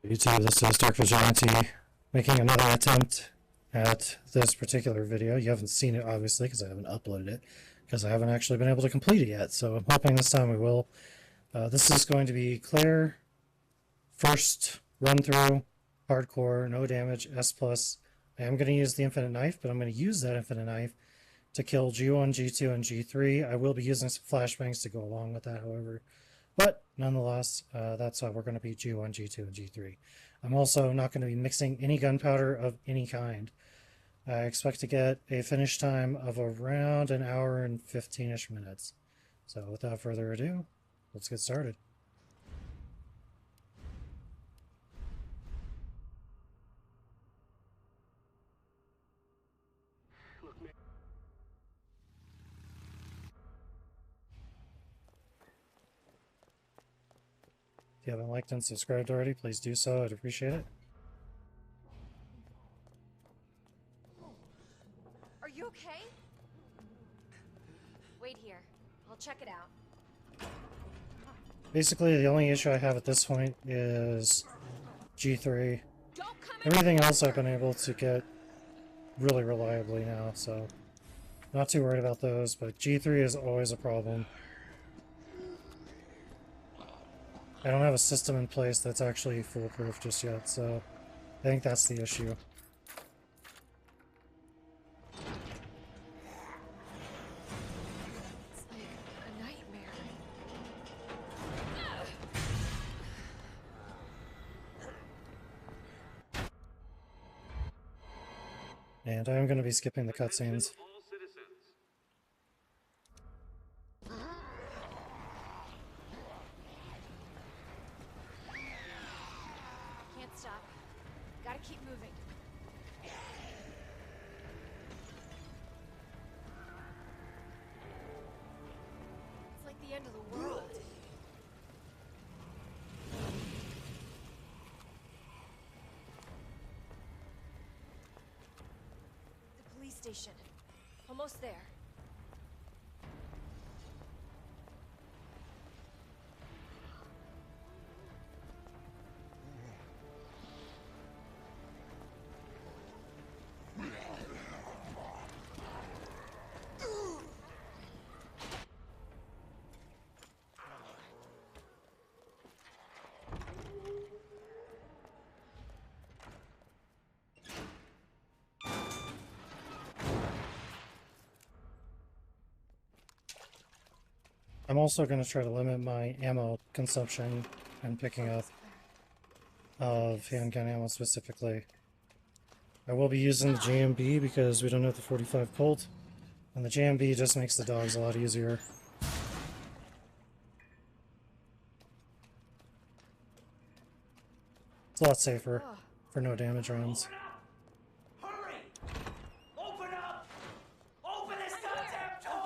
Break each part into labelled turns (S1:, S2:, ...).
S1: YouTube, this is Dark Vigilante making another attempt at this particular video. You haven't seen it, obviously, because I haven't uploaded it, because I haven't actually been able to complete it yet, so I'm hoping this time we will. This is going to be Claire, first run-through, hardcore, no damage, S+. I am going to use the Infinite Knife, but I'm going to use that Infinite Knife to kill G1, G2, and G3. I will be using some flashbangs to go along with that, however. But nonetheless, that's how we're going to beat G1, G2, and G3. I'm also not going to be mixing any gunpowder of any kind. I expect to get a finish time of around an hour and 15-ish minutes. So without further ado, let's get started. If you haven't liked and subscribed already, please do so. I'd appreciate it.
S2: Are you okay? Wait here. I'll check it out.
S1: Basically, the only issue I have at this point is G3. Everything else I've been able to get really reliably now, so not too worried about those, but G3 is always a problem. I don't have a system in place that's actually foolproof just yet, so I think that's the issue.
S2: It's like a nightmare.
S1: And I am going to be skipping the cutscenes.
S2: Can't stop. Gotta keep moving. It's like the end of the world. The police station. Almost there.
S1: I'm also going to try to limit my ammo consumption and picking up of handgun ammo specifically. I will be using the JMB because we don't have the 45 Colt, and the JMB just makes the dogs a lot easier. It's a lot safer for no damage rounds.
S3: Hurry! Open up! Open this goddamn door!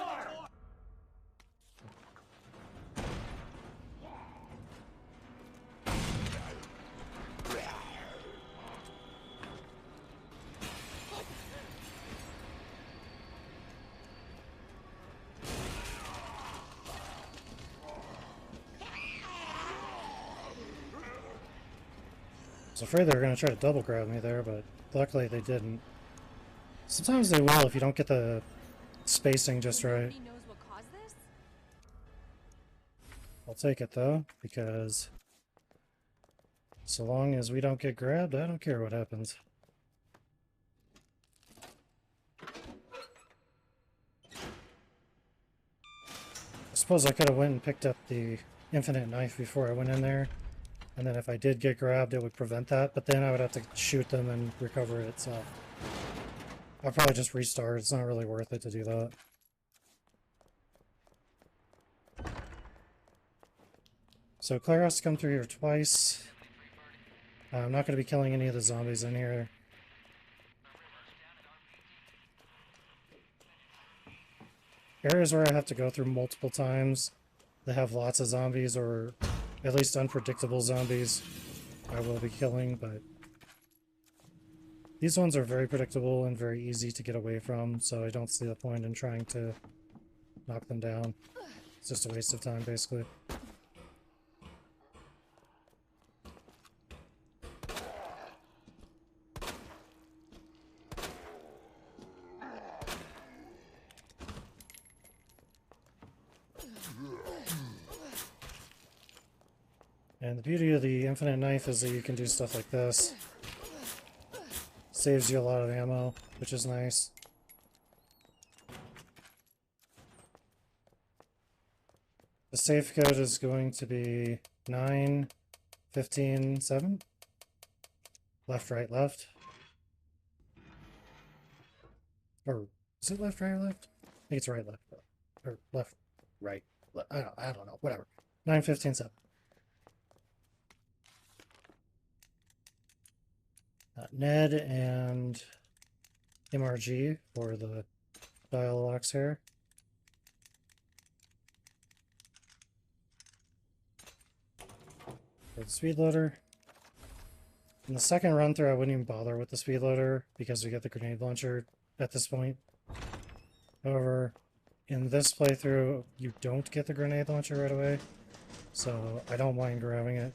S1: I was afraid they were going to try to double grab me there, but luckily they didn't. Sometimes they will if you don't get the spacing just right.
S2: Nobody knows what caused this?
S1: I'll take it though, because so long as we don't get grabbed, I don't care what happens. I suppose I could have went and picked up the Infinite Knife before I went in there, and then if I did get grabbed it would prevent that, but then I would have to shoot them and recover it, so I'll probably just restart. It's not really worth it to do that. So Claire has to come through here twice. I'm not going to be killing any of the zombies in here. Areas where I have to go through multiple times, they have lots of zombies, or at least unpredictable zombies, I will be killing, but these ones are very predictable and very easy to get away from, so I don't see the point in trying to knock them down. It's just a waste of time, basically. And the beauty of the infinite knife is that you can do stuff like this. Saves you a lot of ammo, which is nice. The safe code is going to be 9, 15, 7. Left, right, left. Or is it left, right, or left? I think it's right, left, or left, right. I don't know. Whatever. 9, 15, 7. Ned and MRG for the dial locks here. For the speed loader. In the second run through, I wouldn't even bother with the speed loader because we get the grenade launcher at this point. However, in this playthrough, you don't get the grenade launcher right away, so I don't mind grabbing it.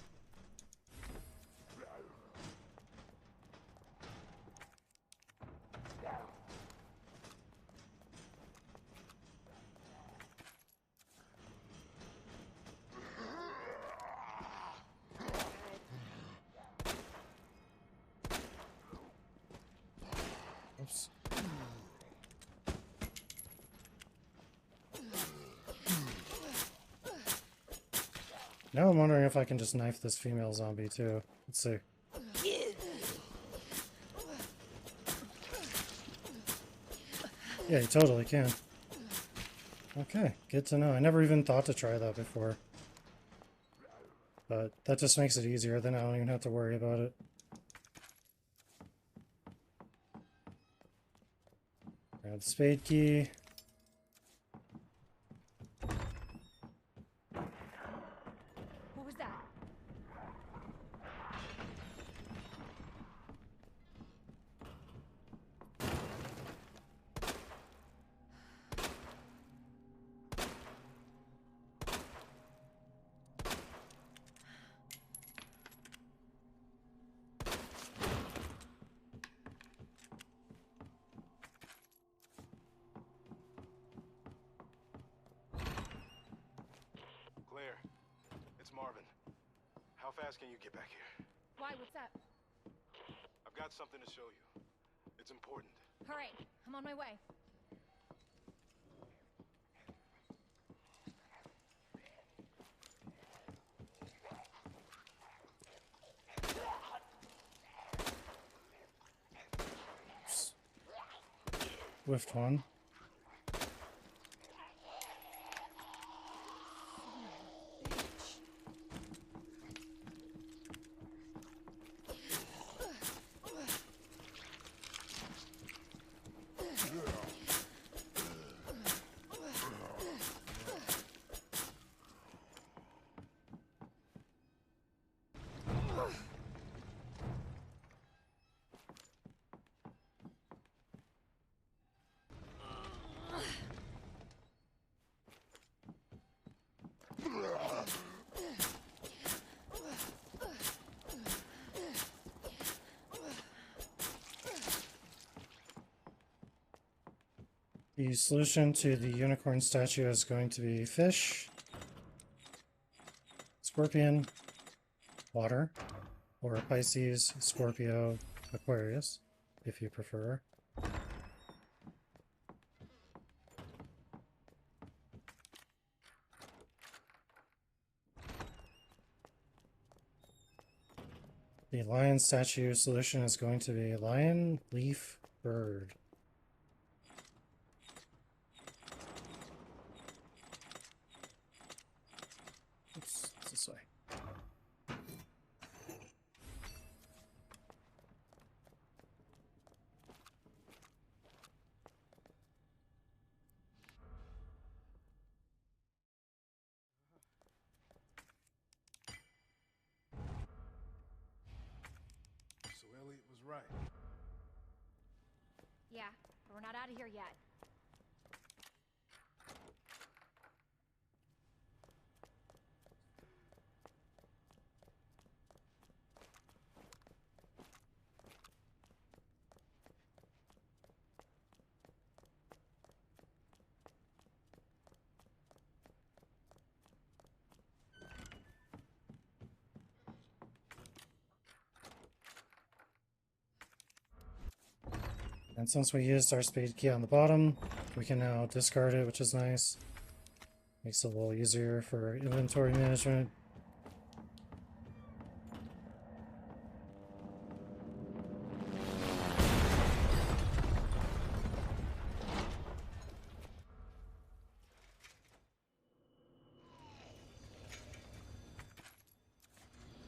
S1: Oops. Now I'm wondering if I can just knife this female zombie too. Let's see. Yeah, you totally can. Okay, good to know. I never even thought to try that before. But that just makes it easier, then I don't even have to worry about it. Grab the spade key.
S2: What was that?
S4: Claire, it's Marvin. How fast can you get back here?
S2: Why? What's up?
S4: I've got something to show you. It's important.
S2: All right, I'm on my way.
S1: Whiffed one. The solution to the unicorn statue is going to be fish, scorpion, water, or Pisces, Scorpio, Aquarius, if you prefer. The lion statue solution is going to be lion, leaf, bird. Oops, it's this way.
S4: So Elliot was right.
S2: Yeah, but we're not out of here yet.
S1: And since we used our speed key on the bottom, we can now discard it, which is nice. Makes it a little easier for inventory management.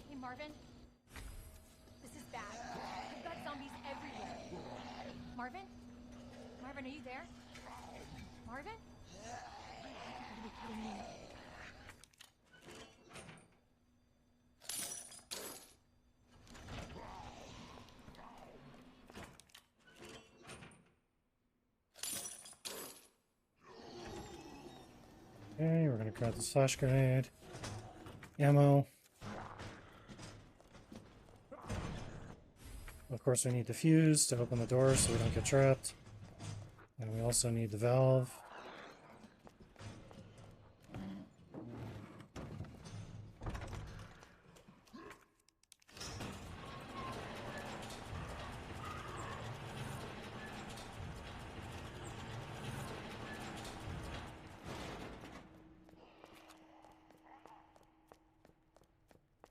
S2: Hey, Marvin. This is bad. I've got zombies everywhere. Marvin? Marvin, are you there? Marvin? You gotta be kidding me.
S1: Okay, we're gonna grab this flash grenade. Ammo. Of course, we need the fuse to open the door so we don't get trapped. And we also need the valve.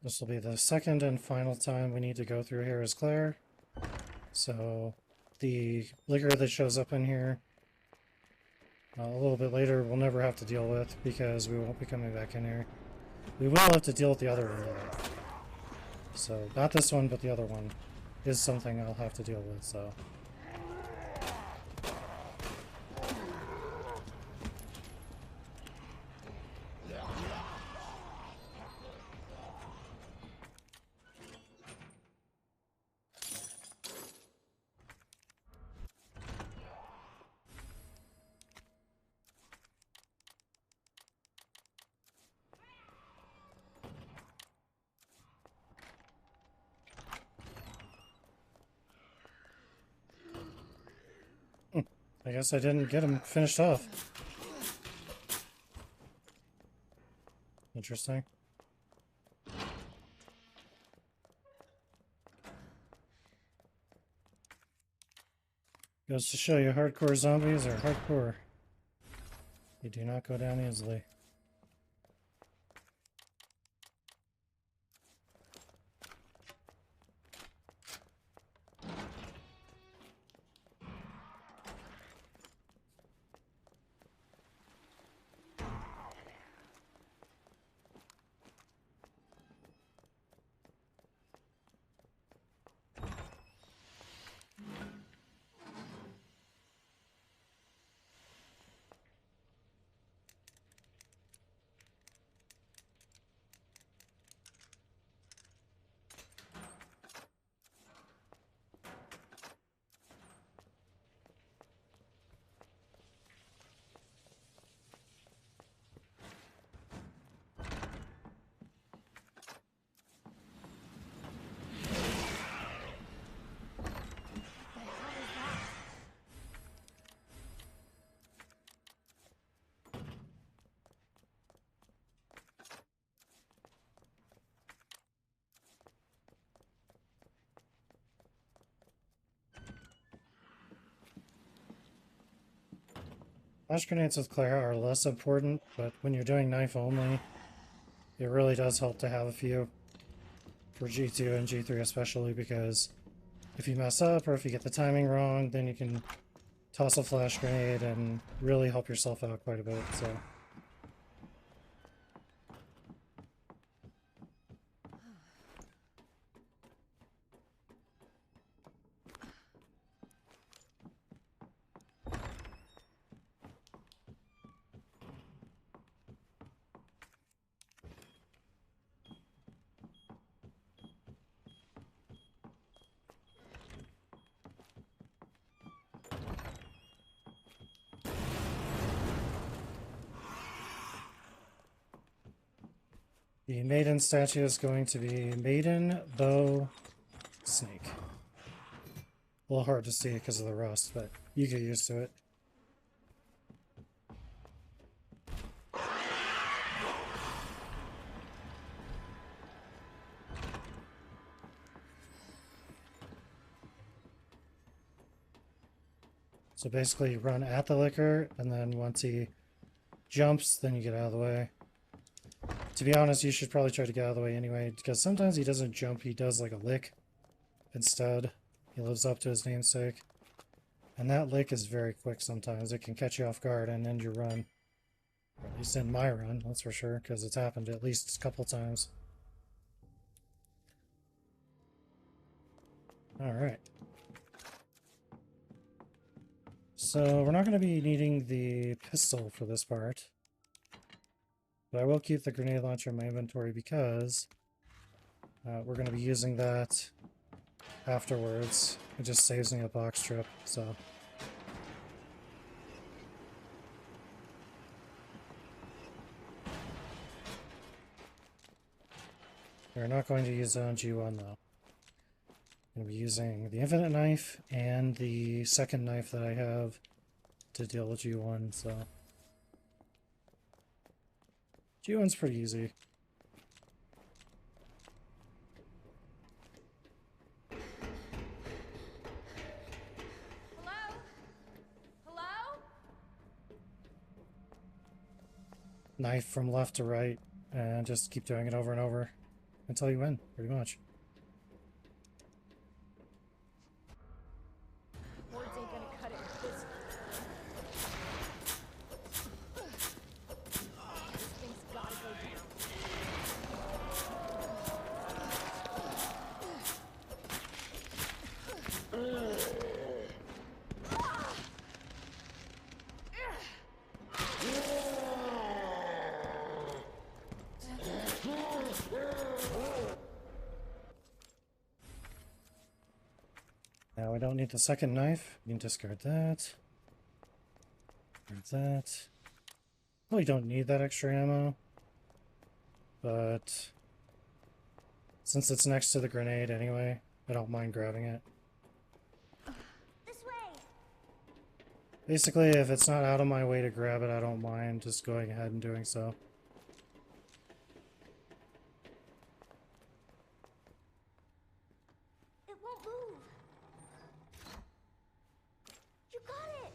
S1: This will be the second and final time we need to go through here as Claire. So the liquor that shows up in here a little bit later we'll never have to deal with because we won't be coming back in here. We will have to deal with the other one though. So not this one, but the other one is something I'll have to deal with, so. I guess I didn't get him finished off. Interesting. Goes to show you hardcore zombies are hardcore. They do not go down easily. Flash grenades with Claire are less important, but when you're doing knife only, it really does help to have a few. For G2 and G3 especially, because if you mess up or if you get the timing wrong, then you can toss a flash grenade and really help yourself out quite a bit, so. The maiden statue is going to be Maiden Bow Snake. A little hard to see because of the rust, but you get used to it. So basically you run at the licker, and then once he jumps, then you get out of the way. To be honest, you should probably try to get out of the way anyway, because sometimes he doesn't jump, he does like a lick instead. He lives up to his namesake. And that lick is very quick sometimes. It can catch you off guard and end your run. Or at least end my run, that's for sure, because it's happened at least a couple times. Alright. So we're not going to be needing the pistol for this part. But I will keep the grenade launcher in my inventory because we're going to be using that afterwards. It just saves me a box trip, so... We're not going to use it on G1 though. I'm going to be using the infinite knife and the second knife that I have to deal with G1, so... G1's pretty easy.
S2: Hello? Hello?
S1: Knife from left to right, and just keep doing it over and over until you win, pretty much.
S2: Words ain't gonna cut it with this. This thing's gotta go down.
S1: Now we don't need the second knife. We can discard that. Discard that. Really don't need that extra ammo. But since it's next to the grenade anyway, I don't mind grabbing it.
S5: This way.
S1: Basically, if it's not out of my way to grab it, I don't mind just going ahead and doing so.
S5: It won't move. You got it.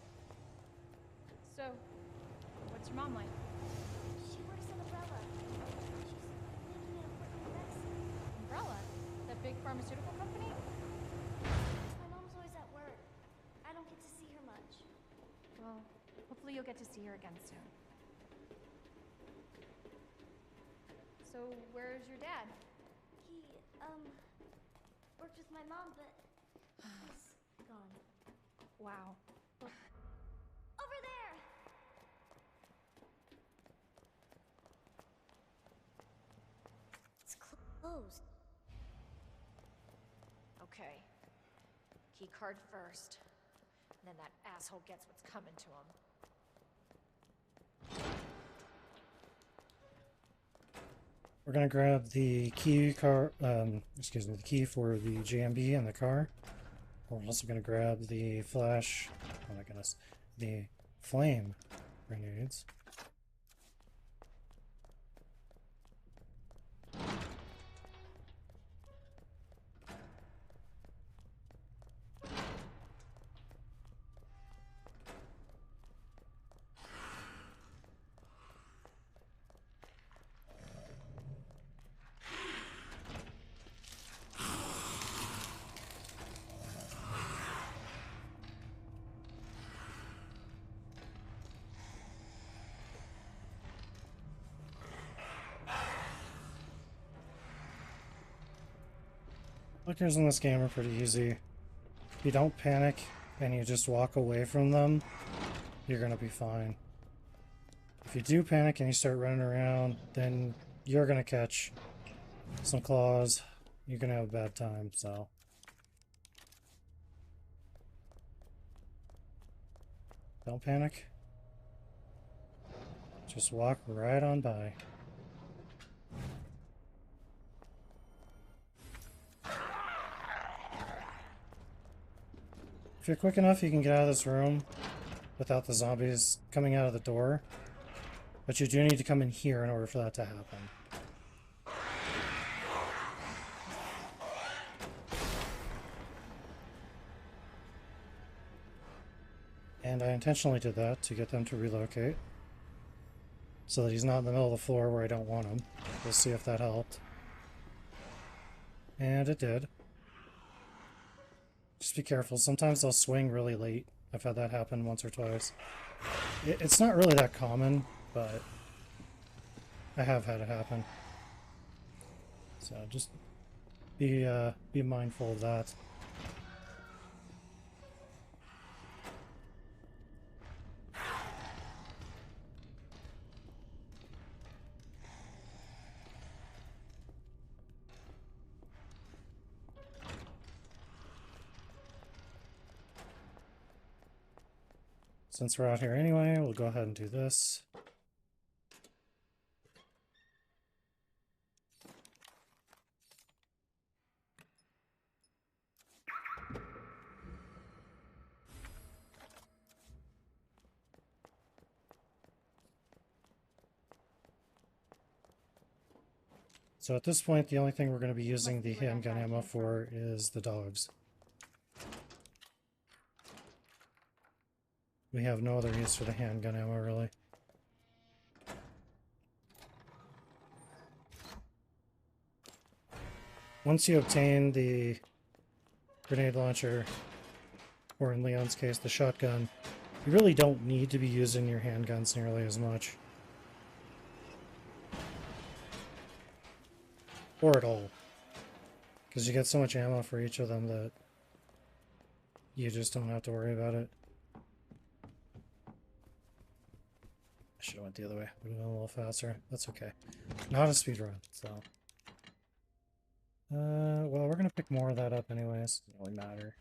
S2: So, what's your mom like?
S5: She works at Umbrella. She's making an important medicine.
S2: Umbrella? That big pharmaceutical company?
S5: My mom's always at work. I don't get to see her much.
S2: Well, hopefully you'll get to see her again soon. So, where's your dad?
S5: He, worked with my mom, but he's gone.
S2: Wow.
S5: Over there! It's closed.
S2: Okay. Key card first. Then that asshole gets what's coming to him.
S1: We're gonna grab the key the key for the JMB in the car. We're also gonna grab the flash, oh my goodness, the flame grenades. Lookers in this game are pretty easy. If you don't panic and you just walk away from them, you're gonna be fine. If you do panic and you start running around, then you're gonna catch some claws. You're gonna have a bad time, so. Don't panic. Just walk right on by. If you're quick enough, you can get out of this room without the zombies coming out of the door. But you do need to come in here in order for that to happen. And I intentionally did that to get them to relocate. So that he's not in the middle of the floor where I don't want him. We'll see if that helped. And it did. Just be careful. Sometimes they'll swing really late. I've had that happen once or twice. It's not really that common, but I have had it happen. So just be mindful of that. Since we're out here anyway, we'll go ahead and do this. So at this point, the only thing we're going to be using the handgun ammo for is the dogs. We have no other use for the handgun ammo, really. Once you obtain the grenade launcher, or in Leon's case, the shotgun, you really don't need to be using your handguns nearly as much. Or at all. Because you get so much ammo for each of them that you just don't have to worry about it. I should have went the other way. Would have been a little faster. That's okay. Not a speed run, so. Well, we're gonna pick more of that up anyways. Doesn't really matter.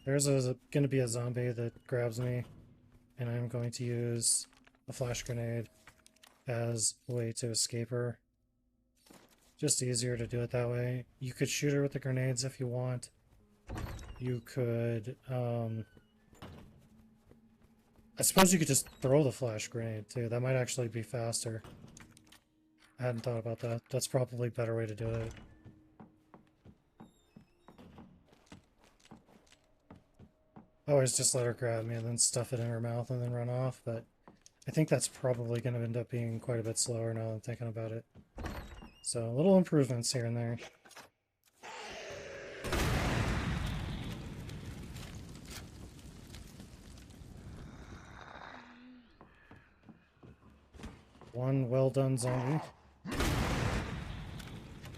S1: There's gonna be a zombie that grabs me, and I'm going to use a flash grenade as a way to escape her. Just easier to do it that way. You could shoot her with the grenades if you want. You could, I suppose you could just throw the flash grenade too. That might actually be faster. I hadn't thought about that. That's probably a better way to do it. I always just let her grab me and then stuff it in her mouth and then run off, but I think that's probably going to end up being quite a bit slower now that I'm thinking about it. So, little improvements here and there. One well done zombie.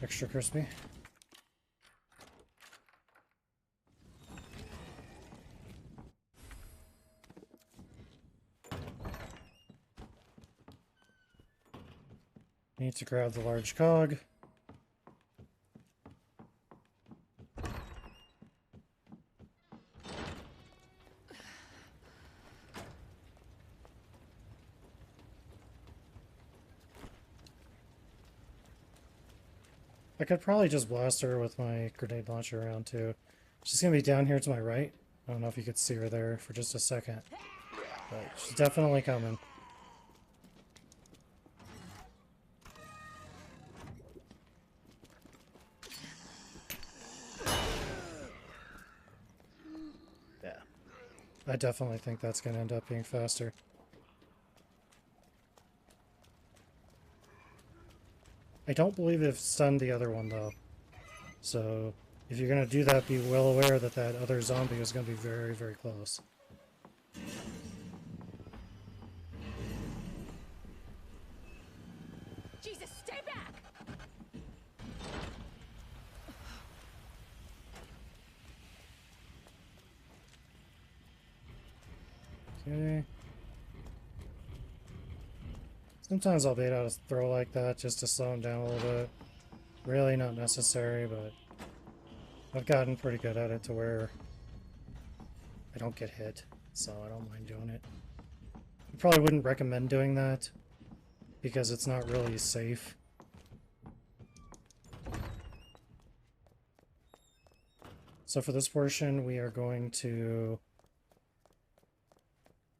S1: Extra crispy. Need to grab the large cog. I could probably just blast her with my grenade launcher around too. She's gonna be down here to my right. I don't know if you could see her there for just a second, but she's definitely coming. Yeah. I definitely think that's gonna end up being faster. I don't believe they've stunned the other one, though. So, if you're going to do that, be well aware that that other zombie is going to be very, very close.
S2: Jesus, stay back!
S1: Okay. Sometimes I'll bait out a throw like that just to slow him down a little bit. Really not necessary, but I've gotten pretty good at it to where I don't get hit, so I don't mind doing it. I probably wouldn't recommend doing that because it's not really safe. So for this portion, we are going to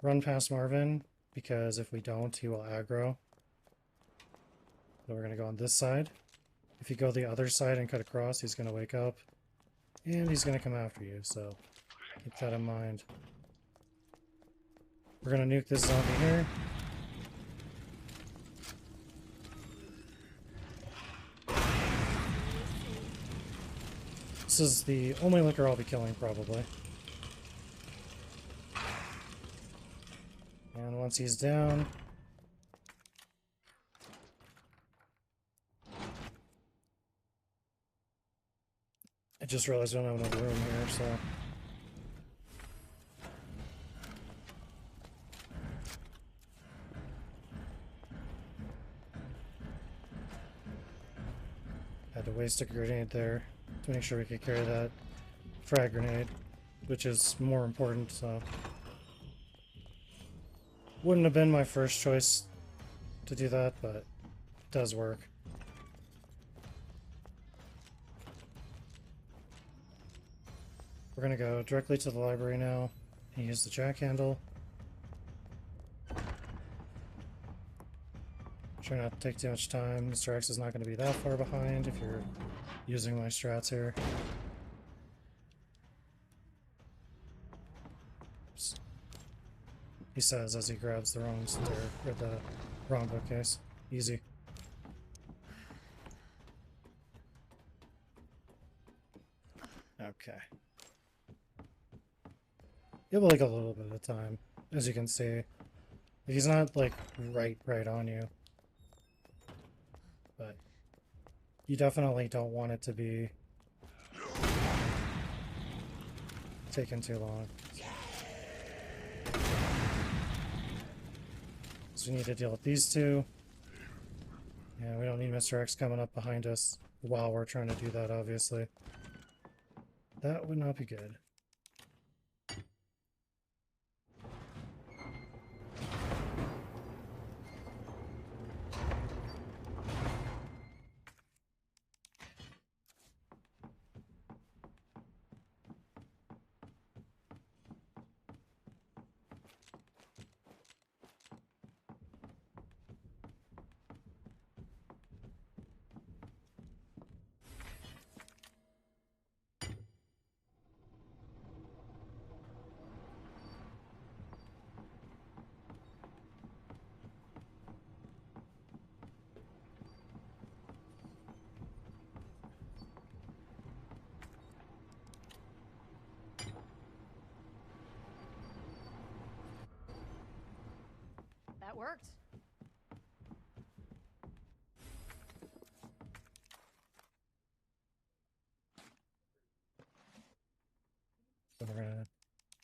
S1: run past Marvin, because if we don't, he will aggro. So we're gonna go on this side. If you go the other side and cut across, he's gonna wake up. And he's gonna come after you, so keep that in mind. We're gonna nuke this zombie here. This is the only liquor I'll be killing, probably. And once he's down... I just realized I don't have enough room here, so... Had to waste a grenade there to make sure we could carry that frag grenade, which is more important, so... Wouldn't have been my first choice to do that, but it does work. We're gonna go directly to the library now and use the jack handle. Try not to take too much time. Mr. X is not going to be that far behind if you're using my strats here. Oops. He says as he grabs the wrong or the wrong bookcase. Easy. Okay. Give like a little bit of time, as you can see. He's not like right on you. But you definitely don't want it to be taking too long. So we need to deal with these two. Yeah, we don't need Mr. X coming up behind us while we're trying to do that, obviously. That would not be good.
S2: That worked.
S1: So we're gonna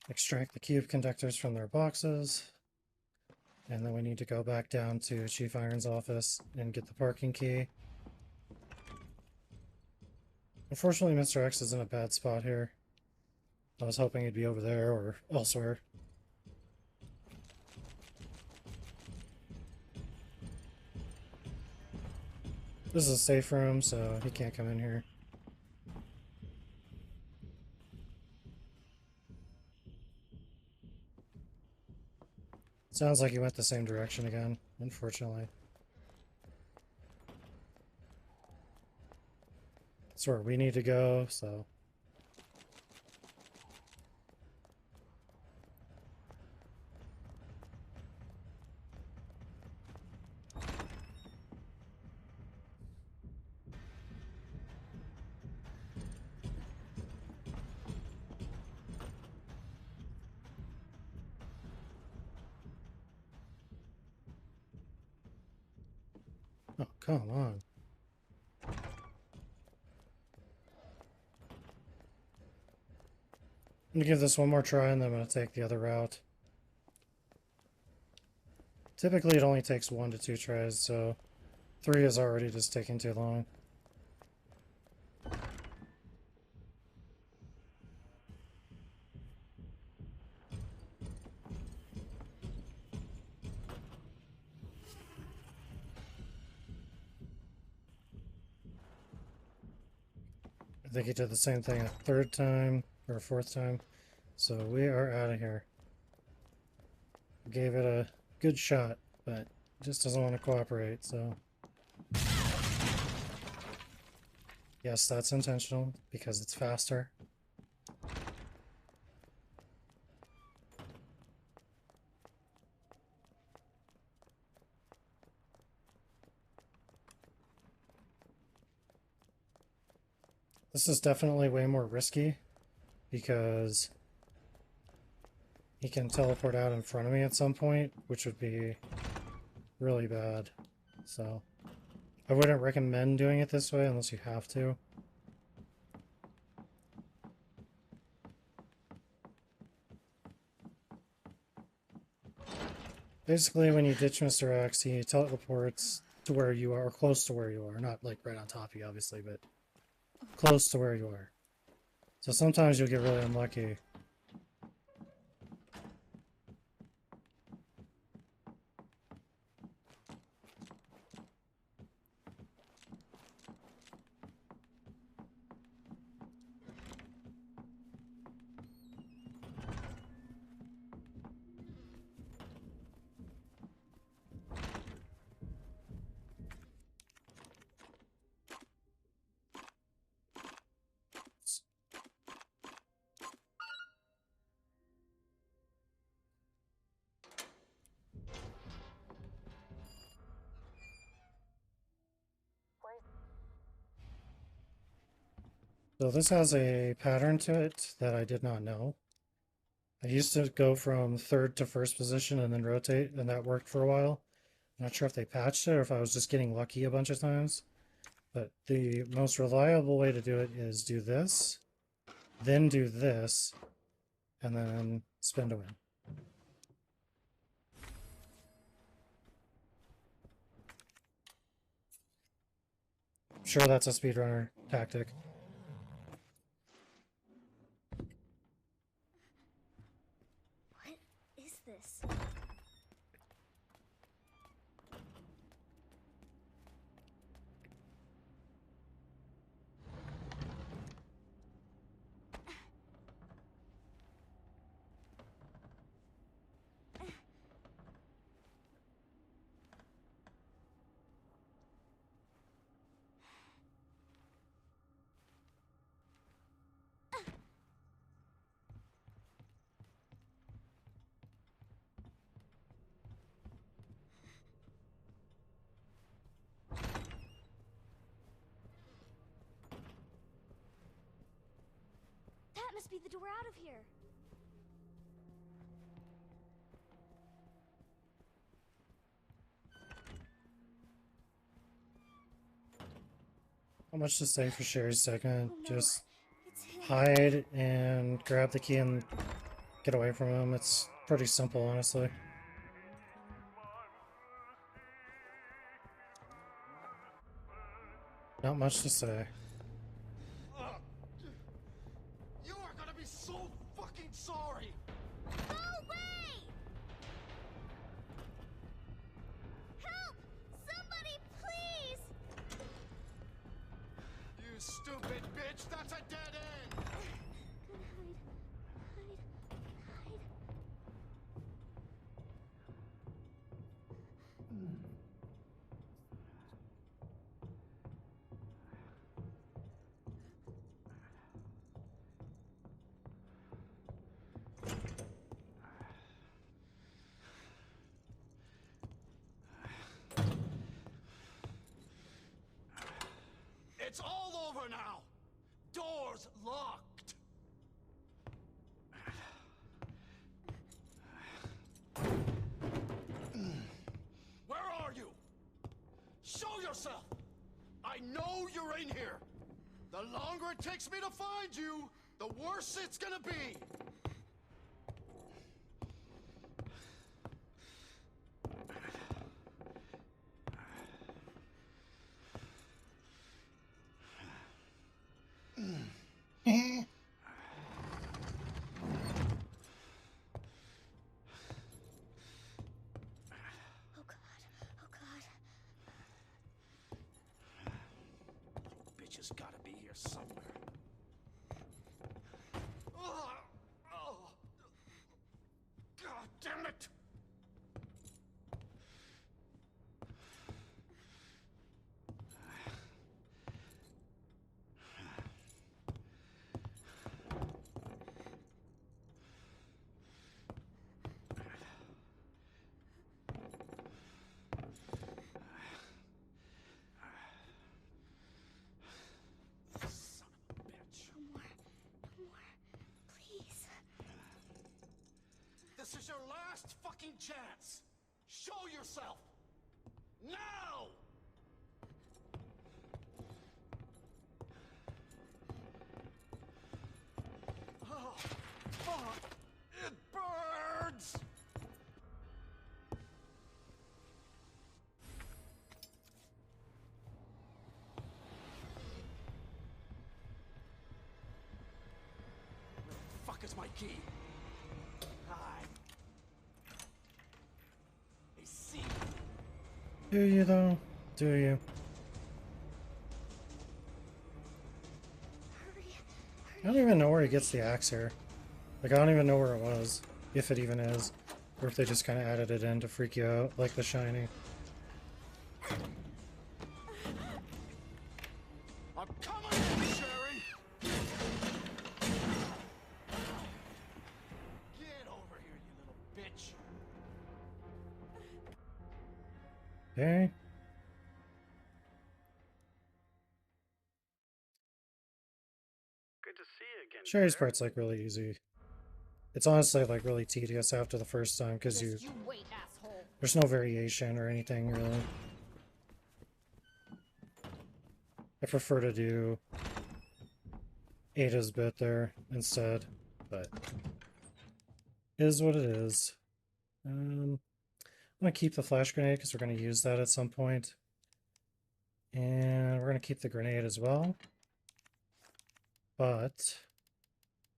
S1: extract the cube conductors from their boxes. And then we need to go back down to Chief Iron's office and get the parking key. Unfortunately, Mr. X is in a bad spot here. I was hoping he'd be over there or elsewhere. This is a safe room, so he can't come in here. Sounds like he went the same direction again, unfortunately. That's where we need to go, so... Oh, come on. I'm gonna give this one more try and then I'm gonna take the other route. Typically it only takes 1 to 2 tries, so 3 is already just taking too long. I think he did the same thing a 3rd time, or a 4th time. So we are out of here. Gave it a good shot, but just doesn't want to cooperate, so... Yes, that's intentional because it's faster. This is definitely way more risky because he can teleport out in front of me at some point, which would be really bad. So I wouldn't recommend doing it this way unless you have to. Basically, when you ditch Mr. X, he teleports to where you are, or close to where you are. Not like right on top of you, obviously, but close to where you are. So sometimes you'll get really unlucky. So this has a pattern to it that I did not know. I used to go from third to first position and then rotate, and that worked for a while. I'm not sure if they patched it or if I was just getting lucky a bunch of times. But the most reliable way to do it is do this, then do this, and then spin to win. I'm sure that's a speedrunner tactic.
S5: What is this? That must be the door out of here.
S1: Not much to say for Sherry's second.
S5: Oh no,
S1: Just
S5: it's him.
S1: hide and grab the key and get away from him. It's pretty simple, honestly. Not much to say.
S6: You are gonna be so fucking sorry!
S5: Go away! Help! Somebody, please!
S6: You stupid bitch, that's a dead end!
S5: Gotta hide.
S6: It's all over now! Door's locked! Where are you? Show yourself! I know you're in here! The longer it takes me to find you, the worse it's gonna be!
S5: Oh god. Oh god.
S6: Bitch has gotta be here somewhere. God damn it! chance. Show yourself. Now! Oh, fuck. It burns! Where the fuck is my key? Hi. I see you.
S1: Do you though? Do you? I don't even know where he gets the axe here. Like, I don't even know where it was, if it even is, or if they just kind of added it in to freak you out, like The Shining.
S6: I'm coming in, Sherry! Get over here, you little bitch!
S1: Okay.
S7: Good to see you again.
S1: Sherry's
S7: Claire.
S1: part's like really easy. It's honestly like really tedious after the first time because
S2: Just you wait, asshole.
S1: there's no variation or anything really. I prefer to do Ada's bit there instead, but it is what it is. I'm gonna keep the flash grenade because we're gonna use that at some point, and we're gonna keep the grenade as well. But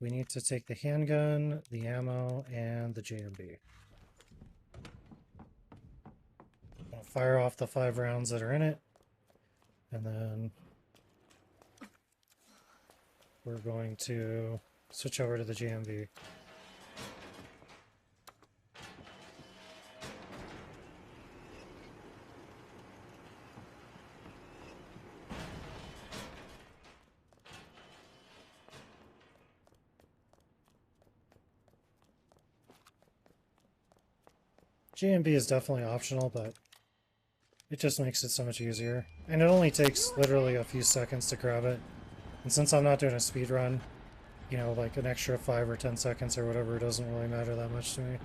S1: we need to take the handgun, the ammo, and the JMB. I'll fire off the 5 rounds that are in it, and then we're going to switch over to the JMB. JMB is definitely optional, but it just makes it so much easier. And it only takes literally a few seconds to grab it. And since I'm not doing a speed run, you know, like an extra 5 or 10 seconds or whatever, it doesn't really matter that much to me.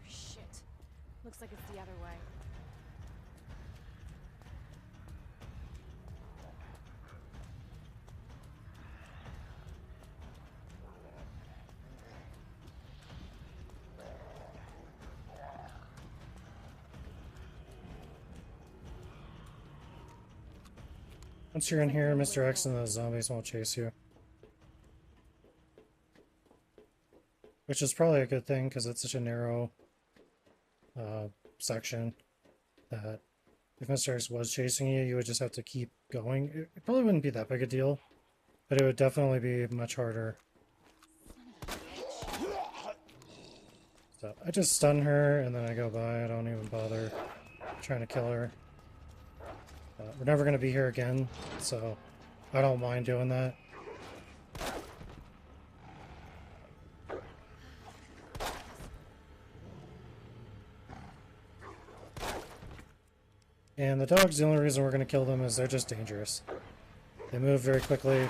S2: Shit. Looks like it's the other way.
S1: Once you're in here, Mr. X and the zombies won't chase you. Which is probably a good thing, because it's such a narrow section that if Mr. X was chasing you, you would just have to keep going. It probably wouldn't be that big a deal, but it would definitely be much harder. So I just stun her, and then I go by. I don't even bother trying to kill her. We're never going to be here again, so I don't mind doing that. And the dogs, the only reason we're going to kill them is they're just dangerous. They move very quickly,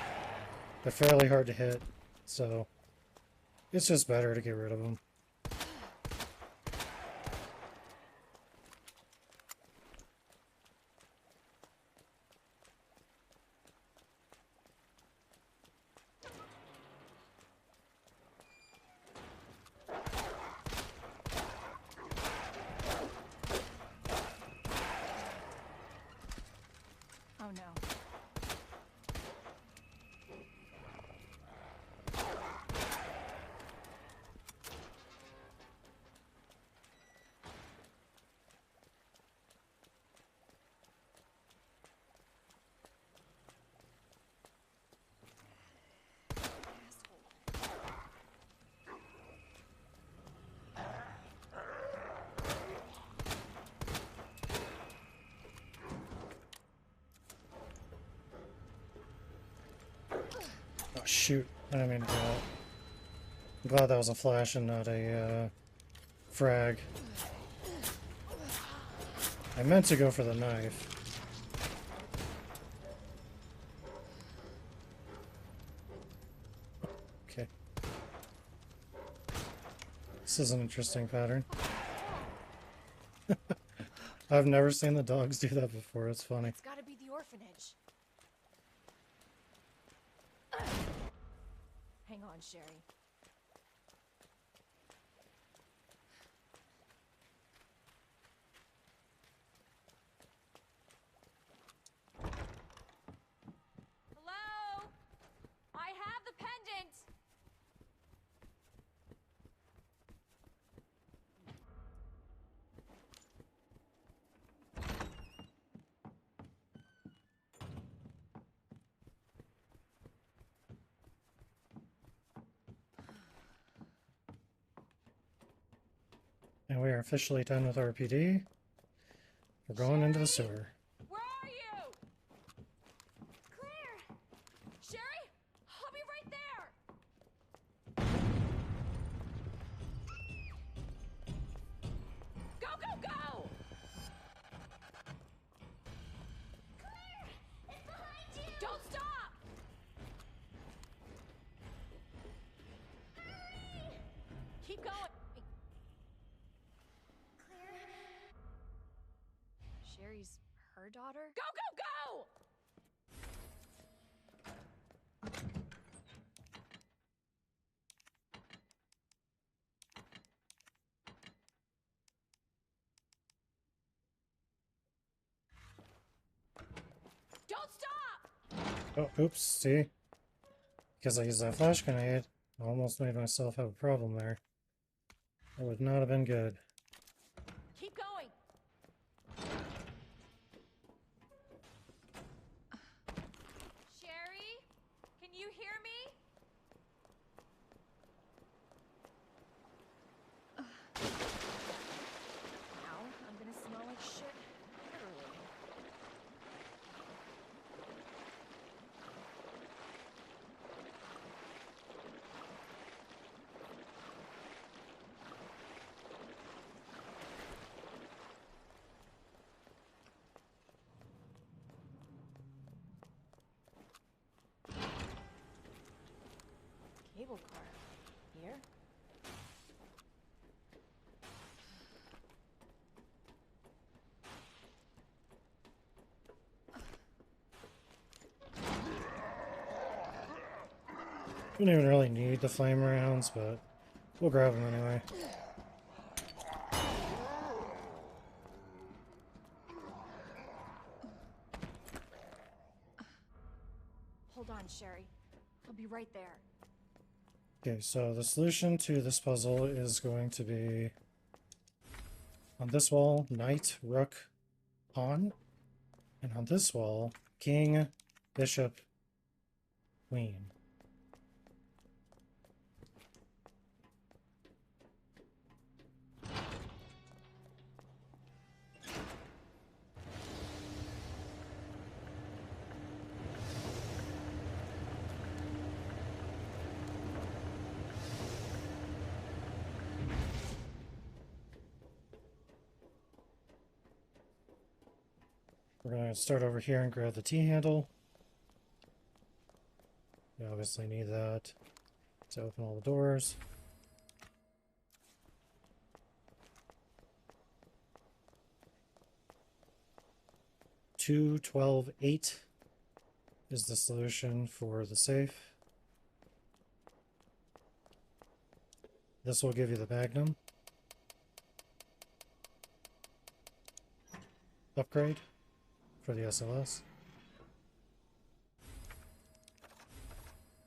S1: they're fairly hard to hit, so it's just better to get rid of them.
S2: Oh no.
S1: shoot. I didn't mean to do that. I'm glad that was a flash and not a frag. I meant to go for the knife. Okay. This is an interesting pattern. I've never seen the dogs do that before. It's funny.
S2: It's gotta be the orphanage. Hang on, Sherry. Hello? I have the pendant!
S1: And we are officially done with our PD. We're going into the sewer.
S2: Where are you? Claire! Sherry? I'll be right there! Go, go, go!
S5: Claire! It's behind you!
S2: Don't stop!
S5: Hurry!
S2: Keep going!
S5: Claire?
S2: Sherry's her daughter? Go, go, go! Don't stop!
S1: Oh, oops, see? Because I used that flash grenade, I almost made myself have a problem there. That would not have been good.
S2: Keep going! Sherry? Can you hear me? Now I'm gonna smell like shit literally. Cable car. Here?
S1: We don't even really need the flame rounds, but we'll grab them anyway.
S2: Hold on, Sherry. I'll be right there.
S1: Okay, so the solution to this puzzle is going to be on this wall, knight, rook, pawn, and on this wall, king, bishop, queen. We're going to start over here and grab the T-handle. We obviously need that to open all the doors. Two, 12, 8 is the solution for the safe. This will give you the Magnum upgrade for the SLS.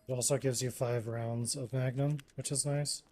S1: It also gives you 5 rounds of Magnum, which is nice.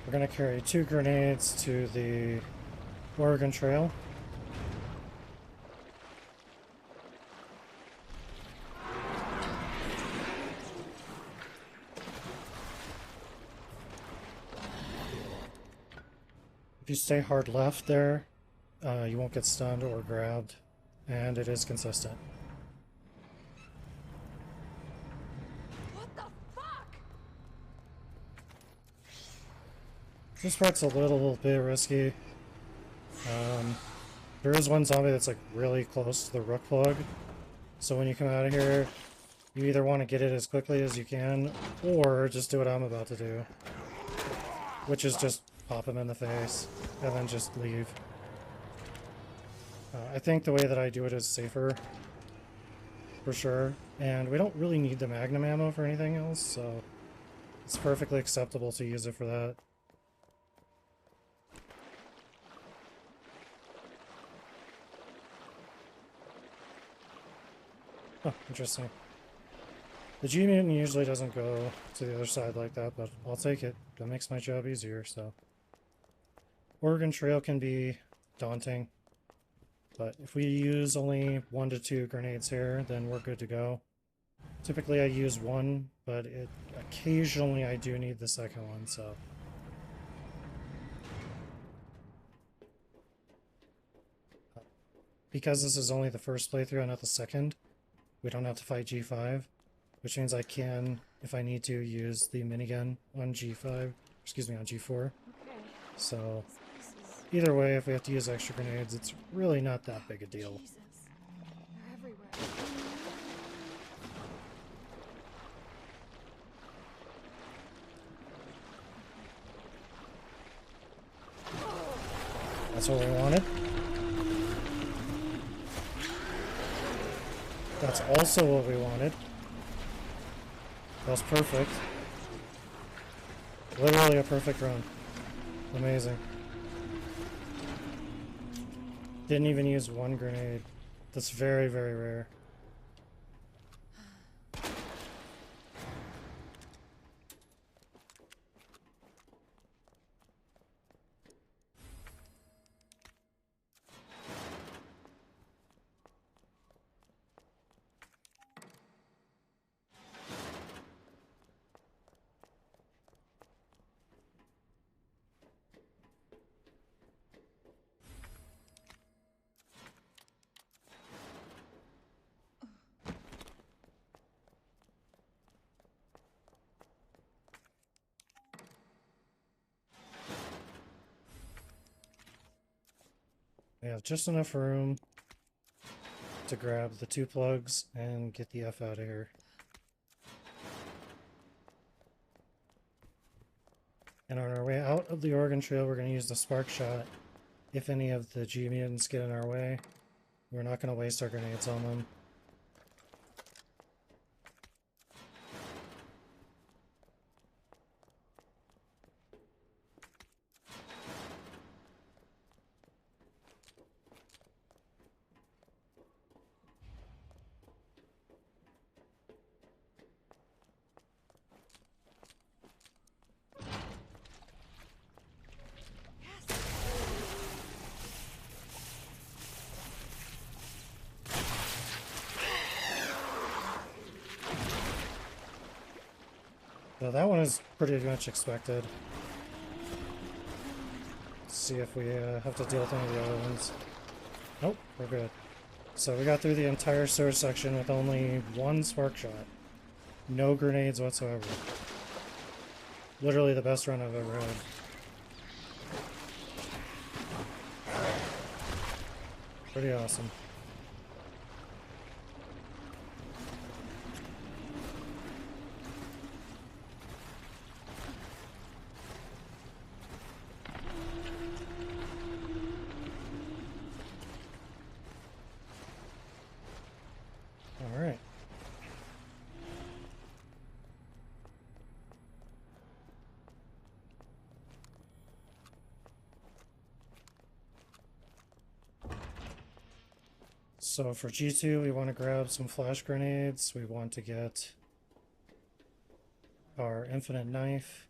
S1: We're going to carry 2 grenades to the Oregon Trail. If you stay hard left there, you won't get stunned or grabbed, and it is consistent.
S2: What the fuck?
S1: This part's a little bit risky. There is one zombie that's like really close to the rook plug, so when you come out of here, you either want to get it as quickly as you can, or just do what I'm about to do, which is just pop him in the face, and then just leave. I think the way that I do it is safer, for sure, and we don't really need the magnum ammo for anything else, so it's perfectly acceptable to use it for that. Oh, interesting. The G-Mutant usually doesn't go to the other side like that, but I'll take it. That makes my job easier, so. Oregon Trail can be daunting, but if we use only 1 to 2 grenades here, then we're good to go. Typically I use 1, but occasionally I do need the second one, so. Because this is only the first playthrough and not the second, we don't have to fight G5, which means I can, if I need to, use the minigun on G5, excuse me, on G4.
S2: Okay.
S1: So,
S2: This is...
S1: either way, if we have to use extra grenades, it's really not that big a deal.
S2: Jesus. They're everywhere.
S1: That's what we wanted. That's also what we wanted. That was perfect. Literally a perfect run. Amazing. Didn't even use 1 grenade. That's very, very rare. We have just enough room to grab the 2 plugs and get the F out of here. And on our way out of the Oregon Trail, we're going to use the spark shot. If any of the G-Mutants get in our way, we're not going to waste our grenades on them. So that one is pretty much expected. Let's see if we have to deal with any of the other ones. Nope, we're good. So we got through the entire sewer section with only 1 spark shot. No grenades whatsoever. Literally the best run I've ever had. Pretty awesome. All right. So for G2, we want to grab some flash grenades. We want to get our infinite knife.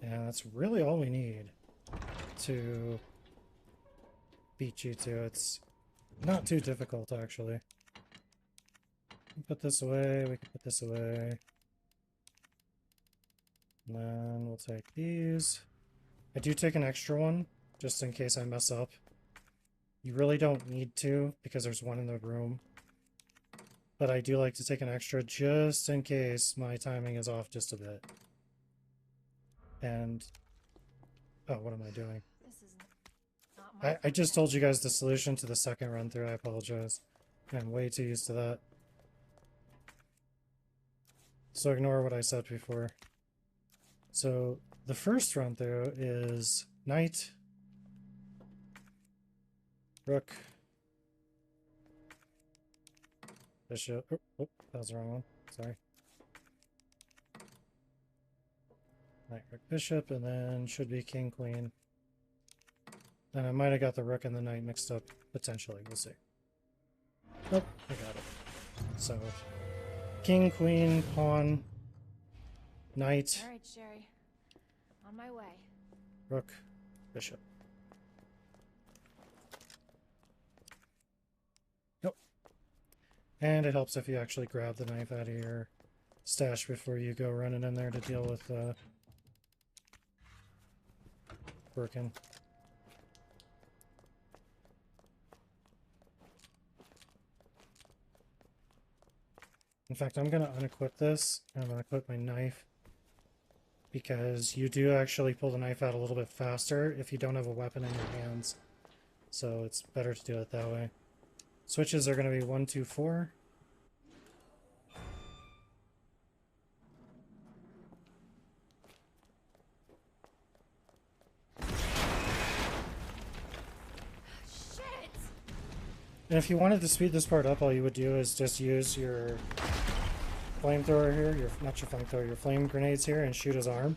S1: And that's really all we need to beat G2. It's not too difficult, actually. We can put this away, we can put this away. And then we'll take these. I do take an extra one, just in case I mess up. You really don't need to, because there's one in the room. But I do like to take an extra, just in case my timing is off just a bit. And... oh, what am I doing?
S2: This is not my
S1: I just told you guys the solution to the second run through. I apologize. I'm way too used to that. So ignore what I said before. So the first run through is knight, rook, bishop. Oh, that was the wrong one. Sorry. Knight, rook, bishop, and then should be king, queen. And I might have got the rook and the knight mixed up, potentially. We'll see. Nope, I got it. So, king, queen, pawn, knight,
S2: All right, Sherry. On my way.
S1: rook, bishop. Nope. And it helps if you actually grab the knife out of your stash before you go running in there to deal with Birkin. In fact, I'm going to unequip this, and I'm going to equip my knife, because you do actually pull the knife out a little bit faster if you don't have a weapon in your hands. So it's better to do it that way. Switches are going to be 1, 2, 4.
S2: Shit!
S1: And if you wanted to speed this part up, all you would do is just use your flamethrower here, not your flamethrower, your flame grenades here, and shoot his arm.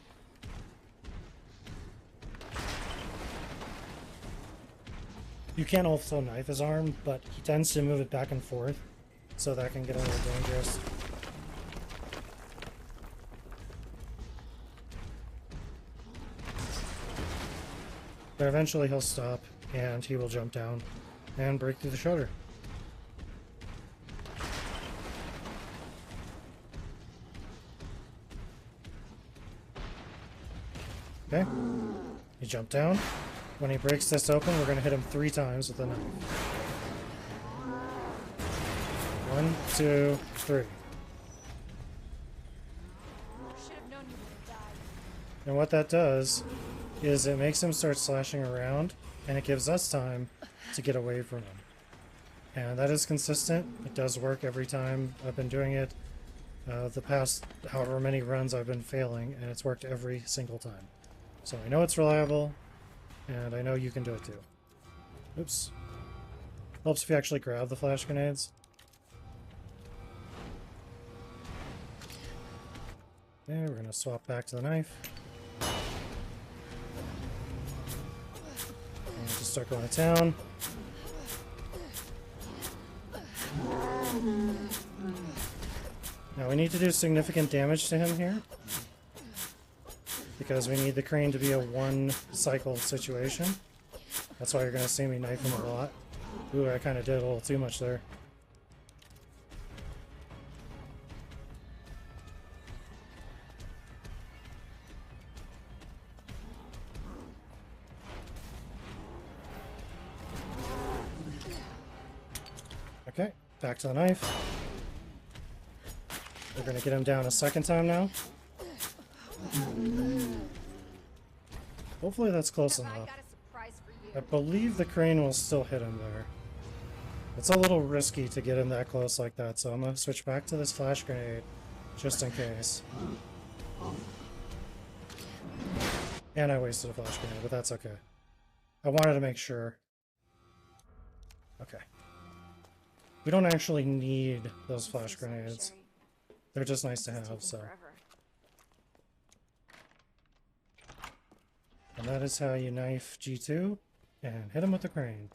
S1: You can also knife his arm, but he tends to move it back and forth, so that can get a little dangerous. But eventually he'll stop, and he will jump down and break through the shutter. Okay, he jumped down. When he breaks this open, we're going to hit him 3 times with the knife. 1, 2, 3.
S2: Should have known you would have died.
S1: And what that does is it makes him start slashing around, and it gives us time to get away from him. And that is consistent. It does work every time. I've been doing it the past however many runs I've been failing, and it's worked every single time. So I know it's reliable, and I know you can do it too. Oops. Helps if you actually grab the flash grenades. Okay, we're gonna swap back to the knife. And just start going to town. Now we need to do significant damage to him here, because we need the crane to be a 1-cycle situation. That's why you're going to see me knife him a lot. Ooh, I kind of did a little too much there. Okay, back to the knife. We're going to get him down a second time now. Hopefully that's close
S2: I
S1: enough.
S2: got a surprise for you.
S1: I believe the crane will still hit him there. It's a little risky to get him that close like that, so I'm going to switch back to this flash grenade, just in case. And I wasted a flash grenade, but that's okay. I wanted to make sure. Okay. We don't actually need those flash
S2: So sorry,
S1: grenades.
S2: Sherry.
S1: They're just nice to
S2: It's
S1: have,
S2: taken
S1: so.
S2: forever.
S1: And that is how you knife G2 and hit him with the crane.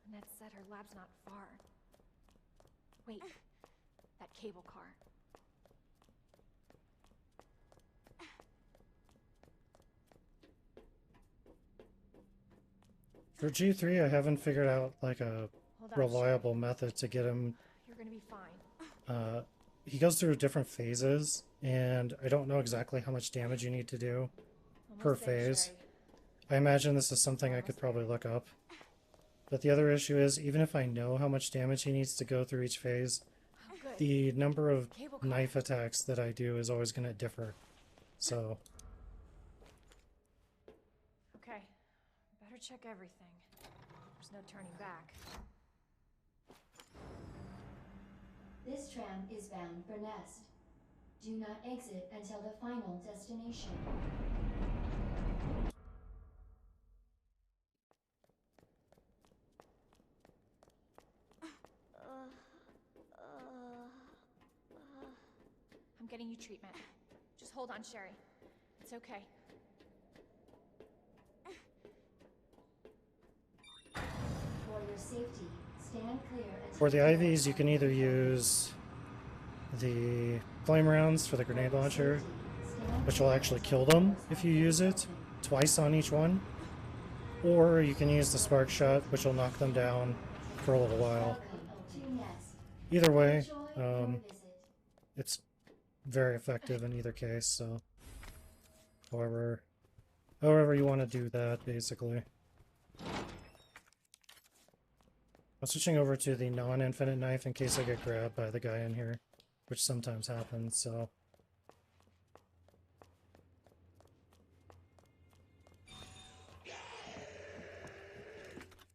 S2: Annette said her lab's not far. Wait. That cable car.
S1: For G3, I haven't figured out like a
S2: Hold on,
S1: reliable method to get him.
S2: You're gonna be fine.
S1: He goes through different phases, and I don't know exactly how much damage you need to do per
S2: Almost there,
S1: phase.
S2: Sherry.
S1: I imagine this is something I could probably look up. But the other issue is, even if I know how much damage he needs to go through each phase,
S2: Oh, good.
S1: the number of
S2: Cable car.
S1: knife attacks that I do is always going to differ. So,
S2: Okay. Better check everything. There's no turning back.
S8: This tram is bound for Nest. Do not exit until the final destination.
S2: I'm getting you treatment. Just hold on, Sherry. It's okay.
S8: For your safety, stand clear until
S1: for the IVs, you can either use the flame rounds for the grenade launcher, which will actually kill them if you use it twice on each one, or you can use the spark shot, which will knock them down for a little while. Either way, it's very effective in either case, so however you want to do that, basically. I'm switching over to the non-infinite knife in case I get grabbed by the guy in here, which sometimes happens, so.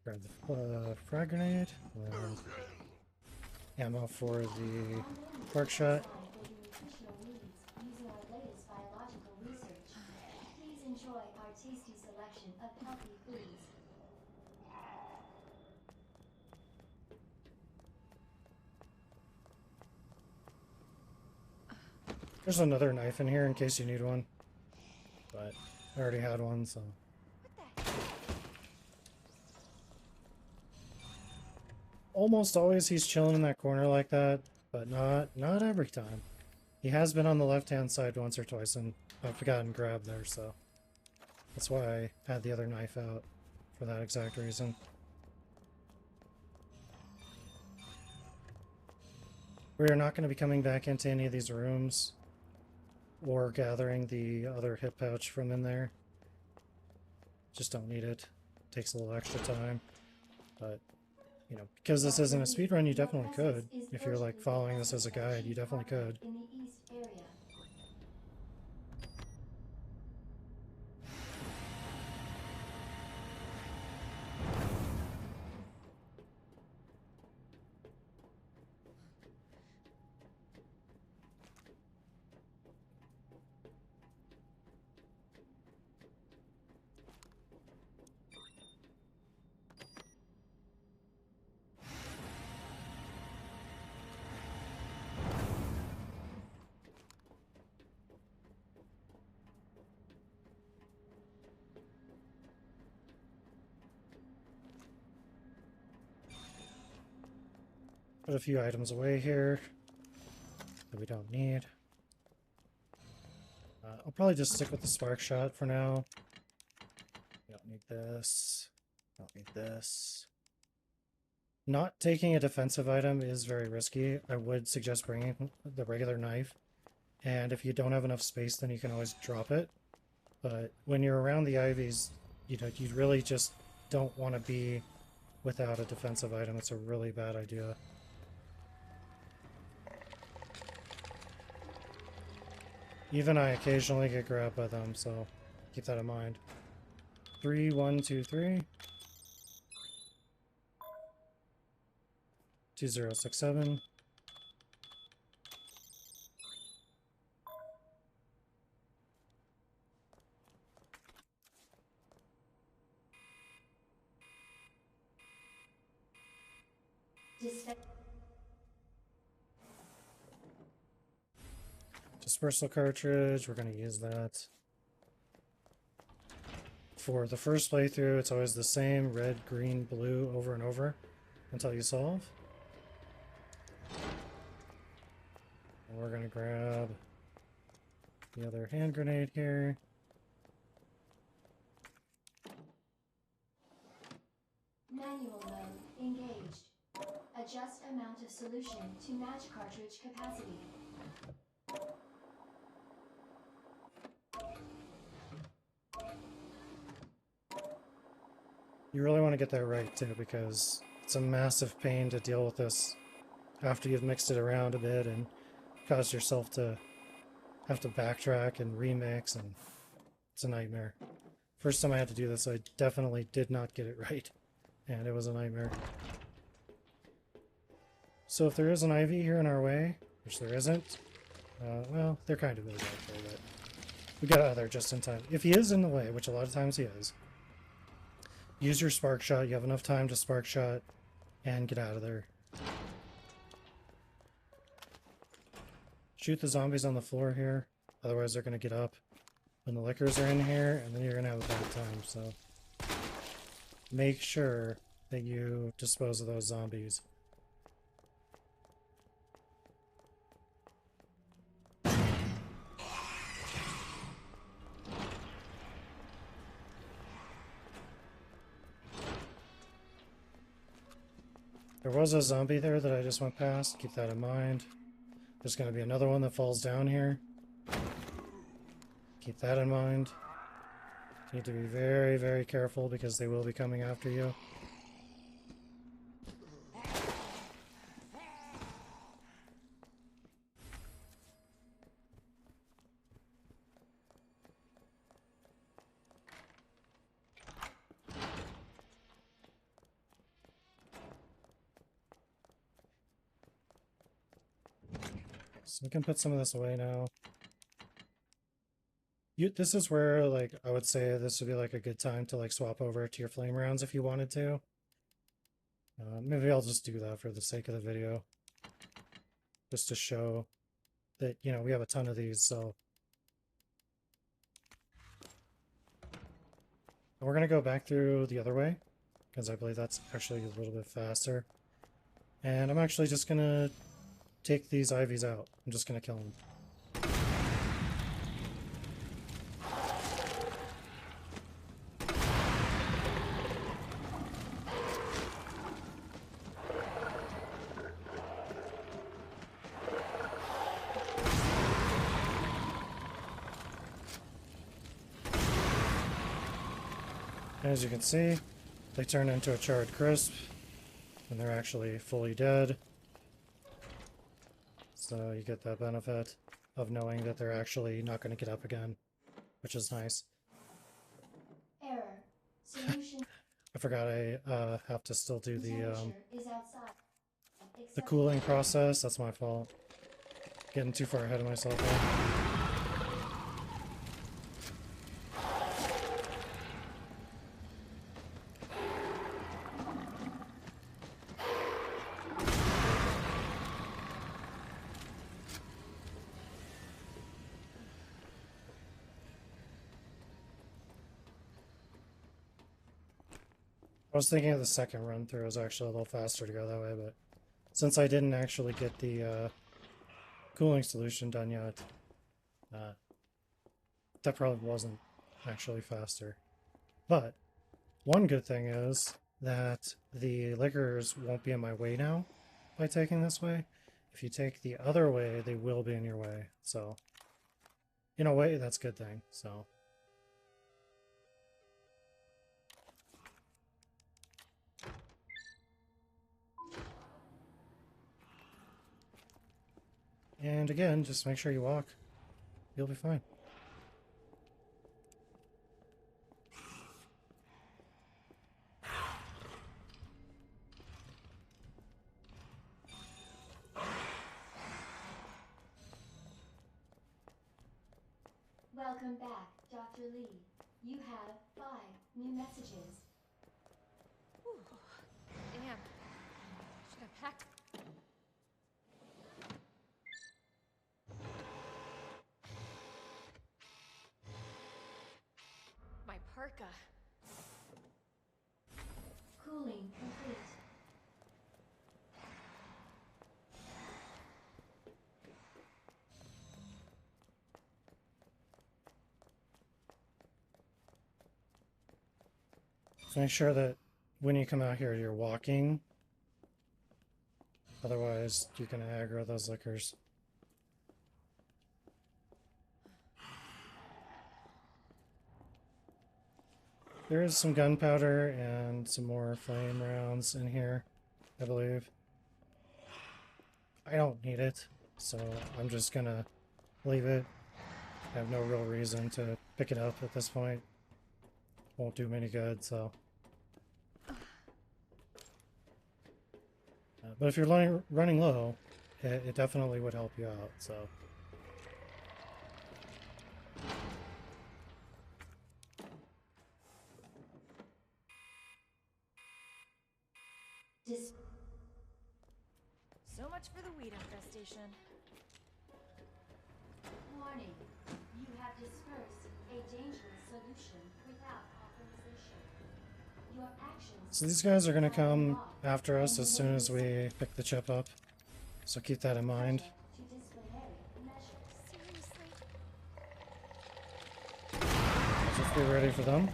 S1: Grab the frag grenade, and ammo for the spark shot.
S8: Using our latest biological research. Please enjoy our tasty selection of healthy foods.
S1: There's another knife in here in case you need one, but I already had one, so. Almost always he's chilling in that corner like that, but not every time. He has been on the left-hand side once or twice, and I've gotten grabbed there, so that's why I had the other knife out, for that exact reason. We are not going to be coming back into any of these rooms or gathering the other hip pouch from in there. Just don't need it. Takes a little extra time, but you know, because this isn't a speedrun, you definitely could. If you're like following this as a guide, you definitely could.
S8: In the east area.
S1: Put a few items away here that we don't need. I'll probably just stick with the spark shot for now. We don't need this. Don't need this. Not taking a defensive item is very risky. I would suggest bringing the regular knife. And if you don't have enough space, then you can always drop it. But when you're around the IVs, you know, you really just don't want to be without a defensive item. It's a really bad idea. Even I occasionally get grabbed by them, so keep that in mind. 3, 1, 2, 3. 2067. Dispersal cartridge, we're going to use that. For the first playthrough, it's always the same red, green, blue over and over until you solve. And we're gonna grab the other hand grenade here.
S8: Manual mode engaged. Adjust amount of solution to match cartridge capacity.
S1: You really want to get that right too, because it's a massive pain to deal with this after you've mixed it around a bit and caused yourself to have to backtrack and remix, and it's a nightmare. First time I had to do this, I definitely did not get it right, and it was a nightmare. So if there is an IV here in our way, which there isn't, well, there kind of is actually, but we got out of there just in time. If he is in the way, which a lot of times he is, use your spark shot. You have enough time to spark shot and get out of there. Shoot the zombies on the floor here, otherwise they're going to get up when the liquors are in here, and then you're going to have a bad time, so make sure that you dispose of those zombies. There was a zombie there that I just went past, keep that in mind. There's going to be another one that falls down here. Keep that in mind. You need to be very, very careful because they will be coming after you. So we can put some of this away now. This is where, like, I would say this would be like a good time to like swap over to your flame rounds if you wanted to. Maybe I'll just do that for the sake of the video. Just to show that, you know, we have a ton of these, so. And we're gonna go back through the other way, because I believe that's actually a little bit faster. And I'm actually just gonna take these IVs out. I'm just gonna kill them. As you can see, they turn into a charred crisp, and they're actually fully dead. So you get that benefit of knowing that they're actually not going to get up again, which is nice.
S8: Error. Solution.
S1: I forgot I have to still do the
S8: Temperature is outside.
S1: cooling process. That's my fault. Getting too far ahead of myself there. I was thinking of the second run through. It was actually a little faster to go that way, but since I didn't actually get the cooling solution done yet, that probably wasn't actually faster. But one good thing is that the liquors won't be in my way now by taking this way. If you take the other way, they will be in your way. So, in a way, that's a good thing. So. And again, just make sure you walk. You'll be fine.
S8: Welcome back, Dr. Lee. You have 5 new messages.
S2: Damn. Should have packed. My parka.
S8: Cooling complete.
S1: So make sure that when you come out here, you're walking. Otherwise, you can aggro those lickers. There is some gunpowder and some more flame rounds in here, I believe. I don't need it, so I'm just gonna leave it. I have no real reason to pick it up at this point. Won't do me any good, so. But if you're running low, it definitely would help you out, so.
S2: So much for the weed infestation.
S8: Warning. You have dispersed a dangerous solution without authorization. Your actions...
S1: So these guys are going to come after us as soon as we pick the chip up. So keep that in mind.
S8: to disciplinary measures.
S2: Seriously?
S1: Just be ready for them.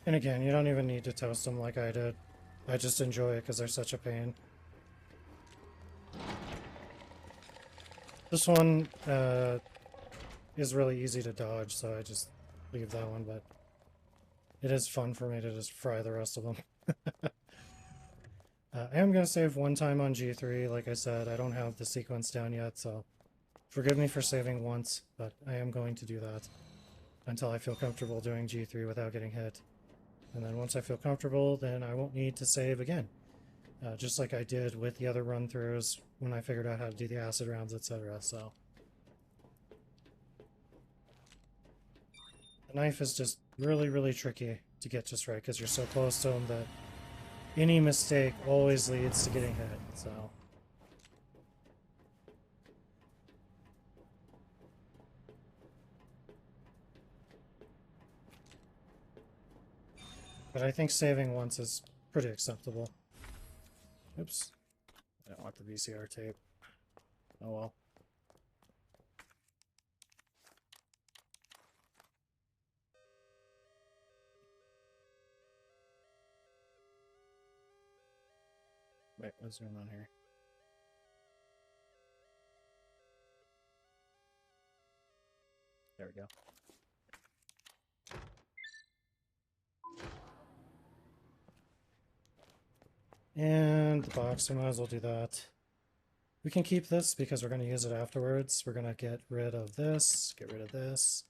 S1: And again, you don't even need to toast them like I did. I just enjoy it because they're such a pain. This one is really easy to dodge, so I just leave that one, but it is fun for me to just fry the rest of them. I am going to save one time on G3. Like I said, I don't have the sequence down yet, so forgive me for saving once, but I am going to do that until I feel comfortable doing G3 without getting hit. And then once I feel comfortable, then I won't need to save again. Just like I did with the other run-throughs when I figured out how to do the acid rounds, etc. So the knife is just really, really tricky to get just right because you're so close to them that any mistake always leads to getting hit. So but I think saving once is pretty acceptable. Oops. I don't want the VCR tape. Oh well. Wait, what's going on here? There we go. And the box, we might as well do that. We can keep this because we're going to use it afterwards. We're going to get rid of this, get rid of this,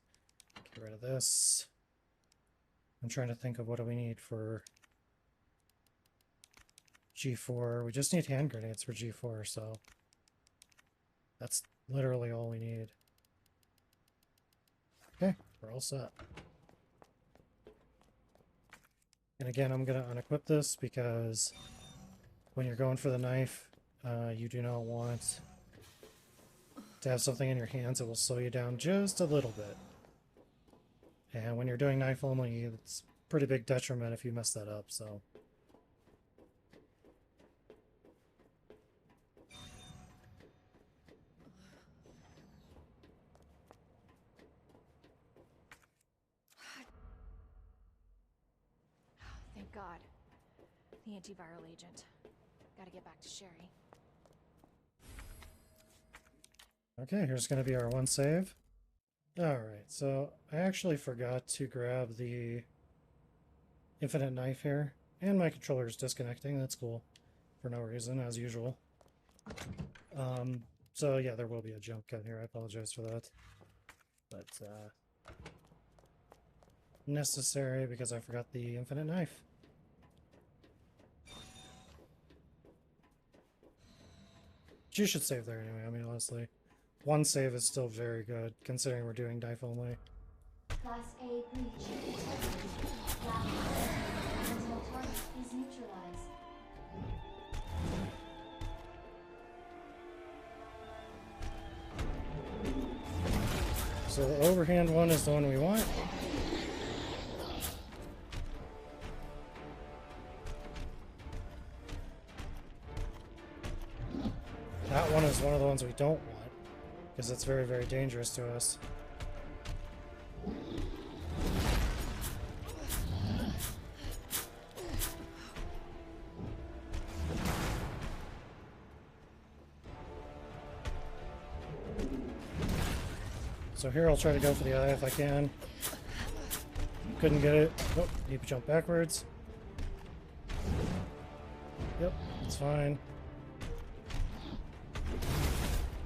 S1: get rid of this. I'm trying to think of what do we need for G4. We just need hand grenades for G4, so that's literally all we need. Okay, we're all set. And again, I'm going to unequip this because when you're going for the knife, you do not want to have something in your hands that will slow you down just a little bit. And when you're doing knife only, it's a pretty big detriment if you mess that up, so.
S2: Thank God. The antiviral agent. Gotta get back to Sherry.
S1: Okay, here's going to be our one save. Alright, so I actually forgot to grab the infinite knife here. And my controller is disconnecting, that's cool. For no reason, as usual. So yeah, there will be a jump cut here, I apologize for that. But, necessary because I forgot the infinite knife. You should save there anyway, I mean, honestly. one save is still very good, considering we're doing knife only.
S8: Class A breach detected. Lab until target is neutralized.
S1: So the overhand one is the one we want. That one is one of the ones we don't want, because it's very, very dangerous to us. So here I'll try to go for the eye if I can. Couldn't get it. Oh, need to jump backwards. Yep, it's fine.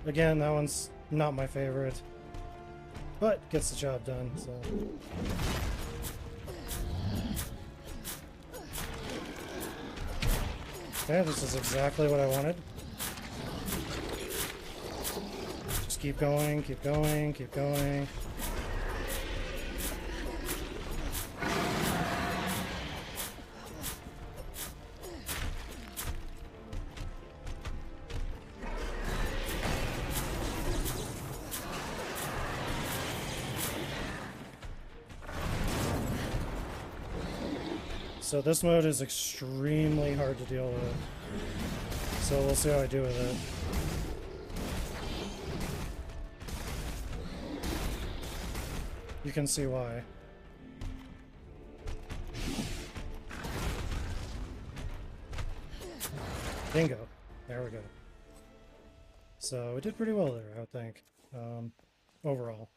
S1: Again, that one's not my favorite, but gets the job done, so. Okay, this is exactly what I wanted. Just keep going, keep going, keep going. So this mode is extremely hard to deal with. So we'll see how I do with it. You can see why. Bingo. There we go. So we did pretty well there, I would think. Overall.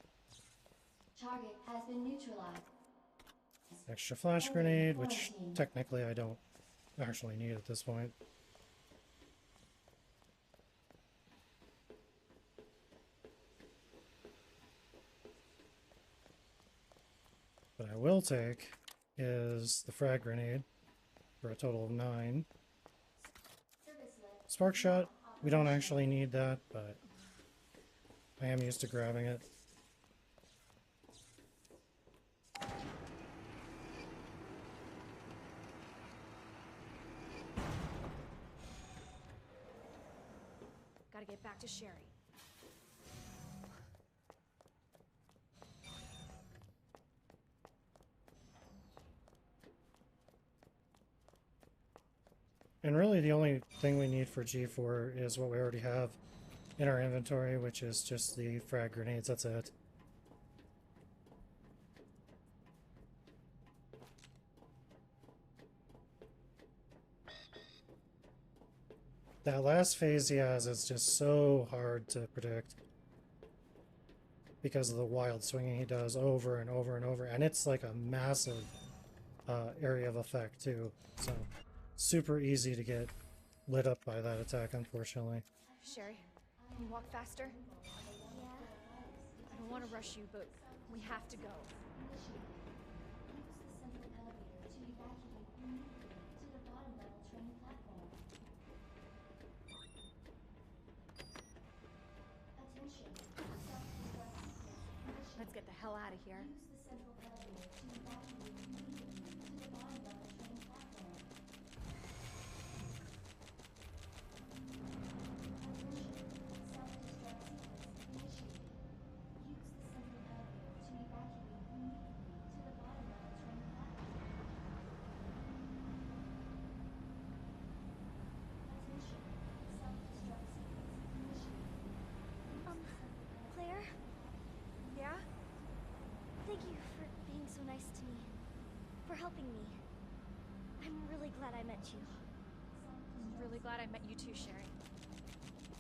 S8: Target has been neutralized.
S1: Extra flash grenade, which technically I don't actually need at this point. What I will take is the frag grenade for a total of 9. Spark shot, we don't actually need that, but I am used to grabbing it.
S2: Gotta get back to Sherry.
S1: And really the only thing we need for G4 is what we already have in our inventory, which is just the frag grenades, that's it. That last phase he has is just so hard to predict because of the wild swinging he does over and over and over, and it's like a massive area of effect too, so super easy to get lit up by that attack, unfortunately.
S2: Sherry, can you walk faster?
S5: Yeah.
S2: I don't want to rush you, but we have to go.
S8: Use the central elevator to evacuate immediately to the bottom level train platform. Attention. Self-destruct sequence.
S2: Let's get the hell out of here.
S8: Use the central elevator to evacuate immediately to the bottom level train platform.
S5: Claire?
S2: Yeah?
S5: Thank you for being so nice to me. For helping me. I'm really glad I met you.
S2: I'm really glad I met you too, Sherry.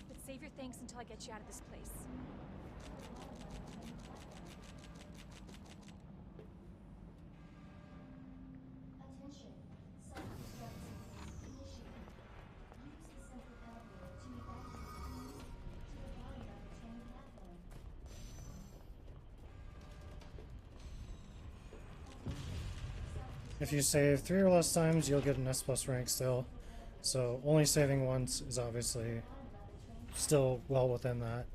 S2: But save your thanks until I get you out of this place.
S8: Attention. Self-destruct sequence initiated. Use the central elevator to evacuate immediately to the bottom level train platform.
S1: If you save 3 or less times, you'll get an S+ rank still. So only saving once is obviously still well within that.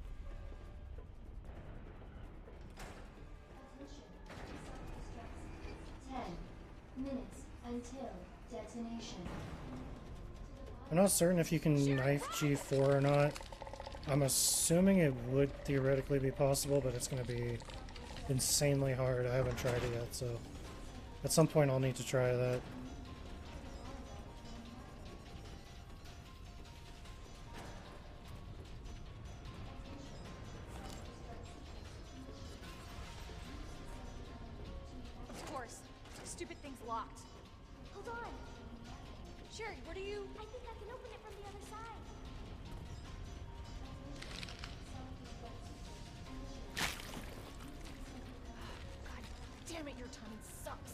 S8: until detonation.
S1: I'm not certain if you can knife G4 or not. I'm assuming it would theoretically be possible, but it's going to be insanely hard. I haven't tried it yet, so at some point I'll need to try that.
S2: Of course. Stupid thing's locked.
S5: Hold on.
S2: Sherry, what are you...
S5: I think I can open it from the other side.
S2: God damn it, your timing sucks.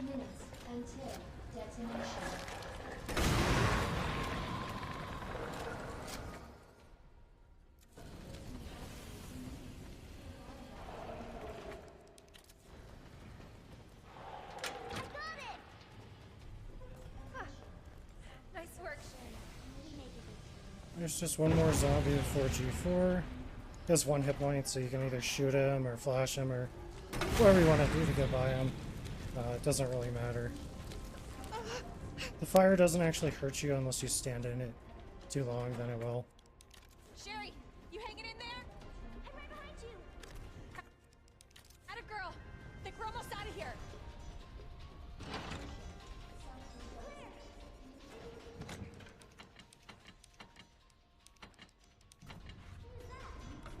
S8: Minutes until detonation.
S5: I got it!
S2: Nice work, Sherry.
S5: We make it.
S1: There's just one more zombie before G4. He has 1 hit point, so you can either shoot him or flash him or whatever you want to do to get by him. It doesn't really matter. The fire doesn't actually hurt you unless you stand in it too long, then it will.
S2: Sherry, you hanging in there?
S5: I'm right behind you.
S2: Atta girl. Think we're almost out of here.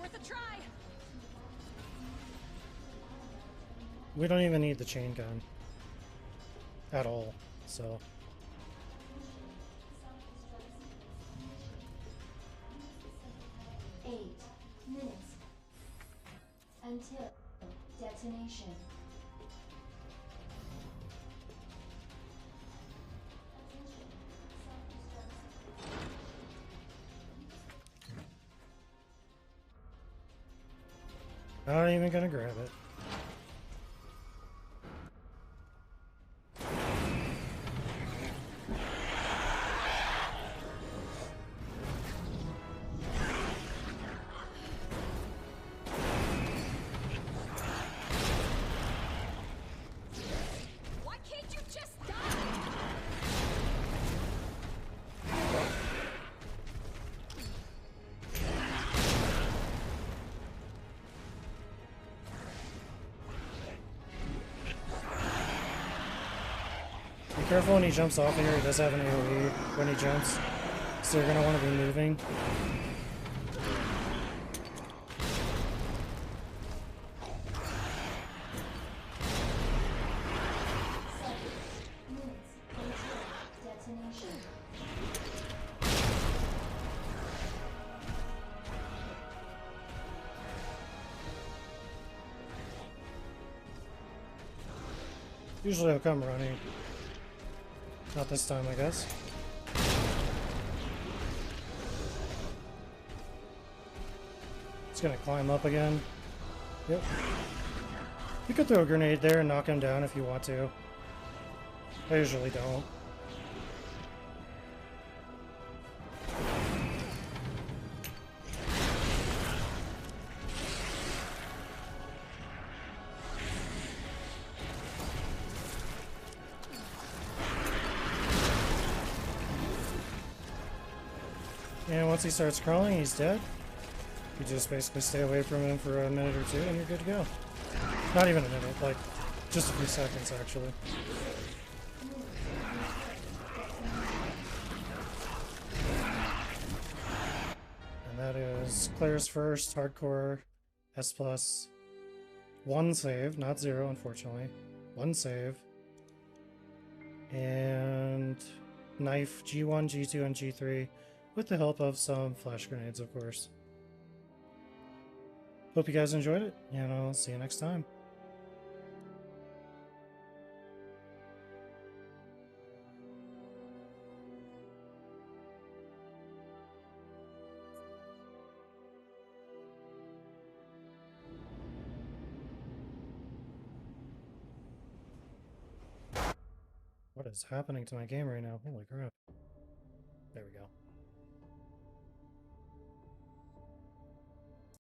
S2: Worth a try.
S1: We don't even need the chain gun at all, so
S8: 8 minutes until detonation.
S1: not even gonna grab it.
S2: Why can't you just die?
S1: Be careful when he jumps off here. He does have an AoE when he jumps, so you're gonna want to be moving.
S8: Minutes until detonation.
S1: Usually he'll come running. Not this time, I guess. It's gonna climb up again. Yep. You could throw a grenade there and knock him down if you want to. I usually don't. And once he starts crawling, he's dead. You just basically stay away from him for a minute or two and you're good to go. Not even a minute, like just a few seconds actually. And that is Claire's first hardcore S+. 1 save, not 0 unfortunately. 1 save. And knife G1, G2, and G3 with the help of some flash grenades, of course. Hope you guys enjoyed it, and I'll see you next time. What is happening to my game right now? Holy crap.